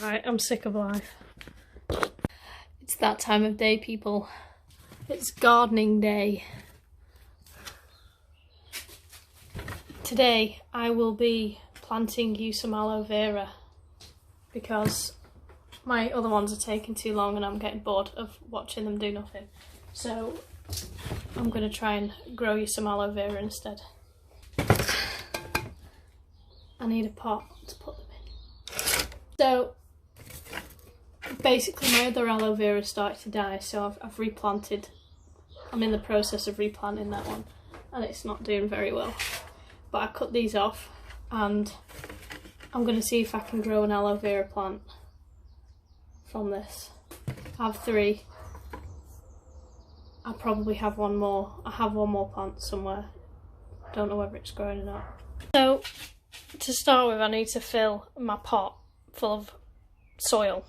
Right, I'm sick of life. It's that time of day, people. It's gardening day. Today I will be planting you some aloe vera because my other ones are taking too long and I'm getting bored of watching them do nothing. So I'm going to try and grow you some aloe vera instead. I need a pot to put them in. So basically my other aloe vera started to die, so I've replanted. I'm in the process of replanting that one and it's not doing very well. But I cut these off and I'm going to see if I can grow an aloe vera plant from this. I have 3. I probably have one more. I have one more plant somewhere. Don't know whether it's growing or not. So to start with, I need to fill my pot full of soil.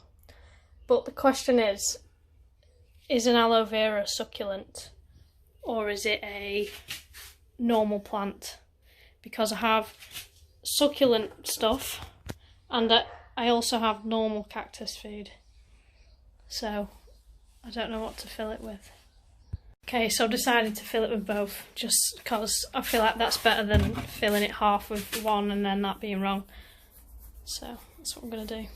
But the question is an aloe vera a succulent or is it a normal plant? Because I have succulent stuff and I also have normal cactus food. So I don't know what to fill it with. Okay, so I've decided to fill it with both just because I feel like that's better than filling it half with one and then that being wrong. So that's what I'm going to do.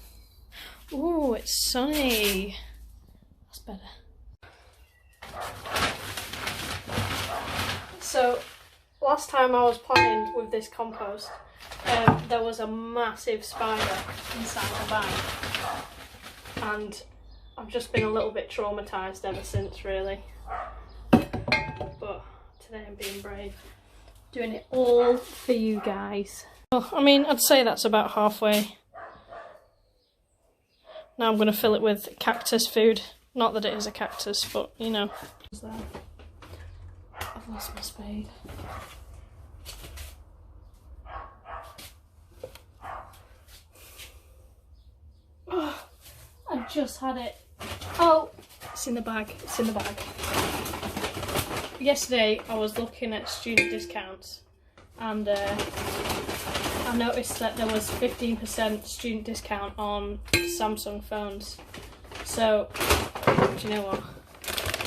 Ooh, it's sunny. That's better. So last time I was potting with this compost, there was a massive spider inside the bag, and I've just been a little bit traumatised ever since, really. But today I'm being brave, doing it all for you guys. Well, I mean, I'd say that's about halfway. Now I'm going to fill it with cactus food. Not that it is a cactus, but you know. I've lost my spade. Oh, I just had it. Oh, it's in the bag. It's in the bag. Yesterday I was looking at student discounts and I noticed that there was 15% student discount on Samsung phones. So, do you know what?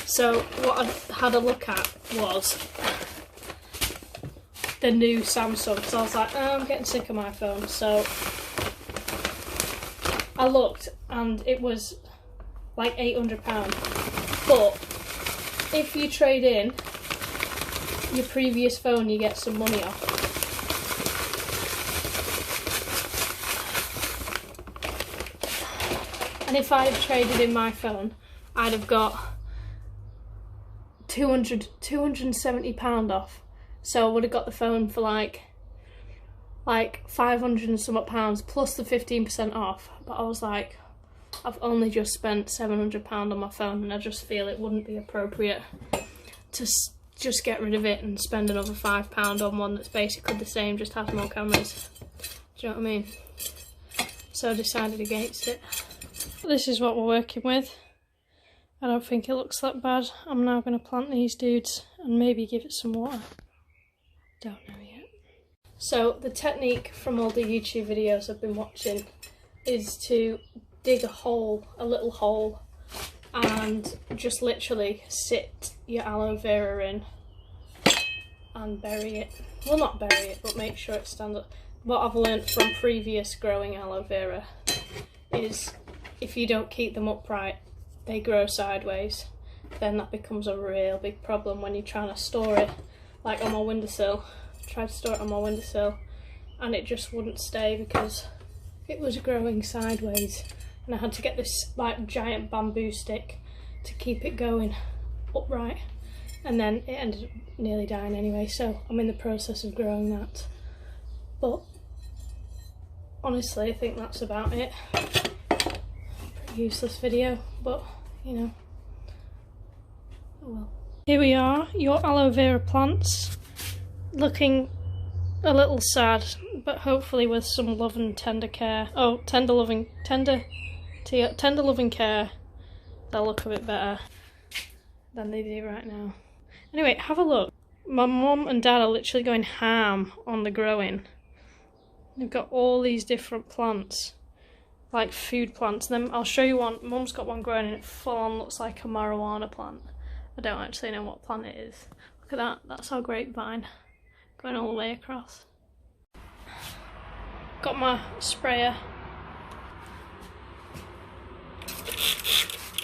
So what I had a look at was the new Samsung. So I was like, oh, I'm getting sick of my phone. So I looked and it was like £800. But if you trade in your previous phone, you get some money off. And if I had traded in my phone, I'd have got £270 off. So I would have got the phone for like 500 and some pounds plus the 15% off. But I was like, I've only just spent £700 on my phone and I just feel it wouldn't be appropriate to just get rid of it and spend another £5 on one that's basically the same, just has more cameras. Do you know what I mean? So I decided against it. This is what we're working with. I don't think it looks that bad. I'm now going to plant these dudes and maybe give it some water. Don't know yet. So the technique from all the YouTube videos I've been watching is to dig a hole, a little hole, and just literally sit your aloe vera in and bury it. Well, not bury it, but make sure it stands up. What I've learnt from previous growing aloe vera is if you don't keep them upright, they grow sideways. Then that becomes a real big problem when you're trying to store it, like on my windowsill. I tried to store it on my windowsill and it just wouldn't stay because it was growing sideways. And I had to get this like giant bamboo stick to keep it going upright, and then it ended up nearly dying anyway, so I'm in the process of growing that. But honestly, I think that's about it. Pretty useless video, but you know, oh well. Here we are, your aloe vera plants, looking a little sad, but hopefully with some love and tender care. Oh, tender loving care, they'll look a bit better than they do right now. Anyway, have a look. My mum and dad are literally going ham on the growing. They've got all these different plants like food plants. Then I'll show you one. Mum's got one growing and it full on looks like a marijuana plant. I don't actually know what plant it is. Look at that, that's our grapevine going all the way across. Got my sprayer.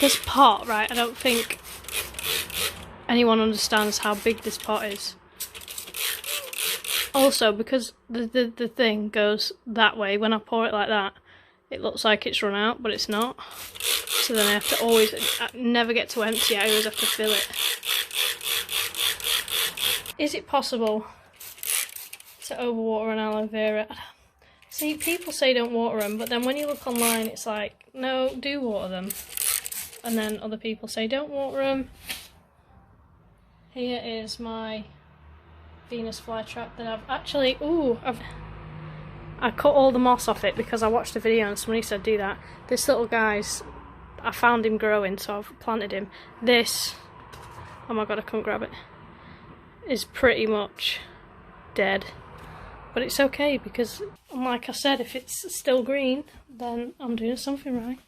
This pot, right, I don't think anyone understands how big this pot is. Also, because the thing goes that way, when I pour it like that, it looks like it's run out, but it's not. So then I have to always, I never get to empty it, I always have to fill it. Is it possible to overwater an aloe vera? See, people say don't water them, but then when you look online, it's like, no, do water them. And then other people say don't water them. Here is my Venus flytrap that I've actually, I cut all the moss off it because I watched a video and somebody said do that. This little guy's, I found him growing, so I've planted him. This, oh my god, I couldn't grab it, is pretty much dead. But it's okay because, like I said, if it's still green, then I'm doing something right.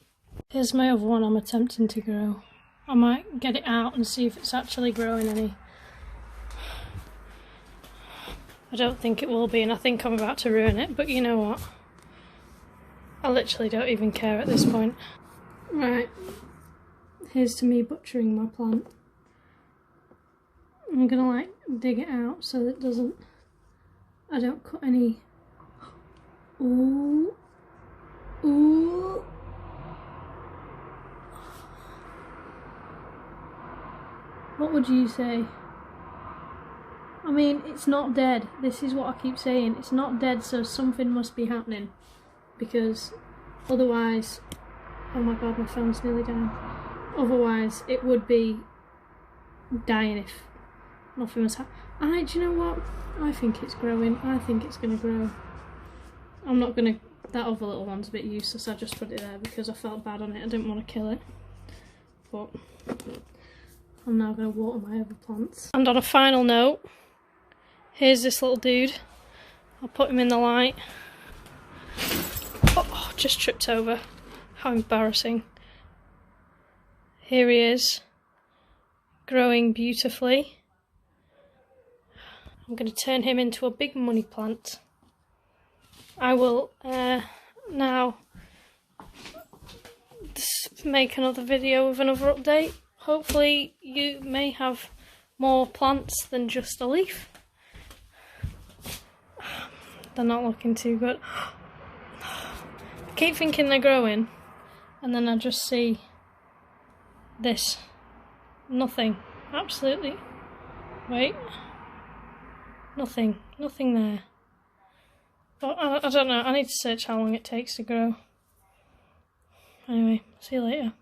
Here's my other one I'm attempting to grow. I might get it out and see if it's actually growing any. I don't think it will be, and I think I'm about to ruin it, but you know what? I literally don't even care at this point. Right, here's to me butchering my plant. I'm gonna like dig it out so that I don't cut any. Ooh. Ooh. What would you say? I mean, it's not dead. This is what I keep saying. It's not dead, so something must be happening. Because otherwise... Oh my god, my phone's nearly down. Otherwise, it would be dying if nothing was happening. Do you know what? I think it's growing. I think it's going to grow. I'm not going to... That other little one's a bit useless. I just put it there because I felt bad on it. I didn't want to kill it. But I'm now going to water my other plants. And on a final note, here's this little dude. I'll put him in the light. Oh, just tripped over. How embarrassing. Here he is, growing beautifully. I'm going to turn him into a big money plant. I will now make another video with another update. Hopefully you may have more plants than just a leaf. They're not looking too good. I keep thinking they're growing, and then I just see this. Nothing. Absolutely. Wait. Nothing there. But I don't know, I need to search how long it takes to grow. Anyway, see you later.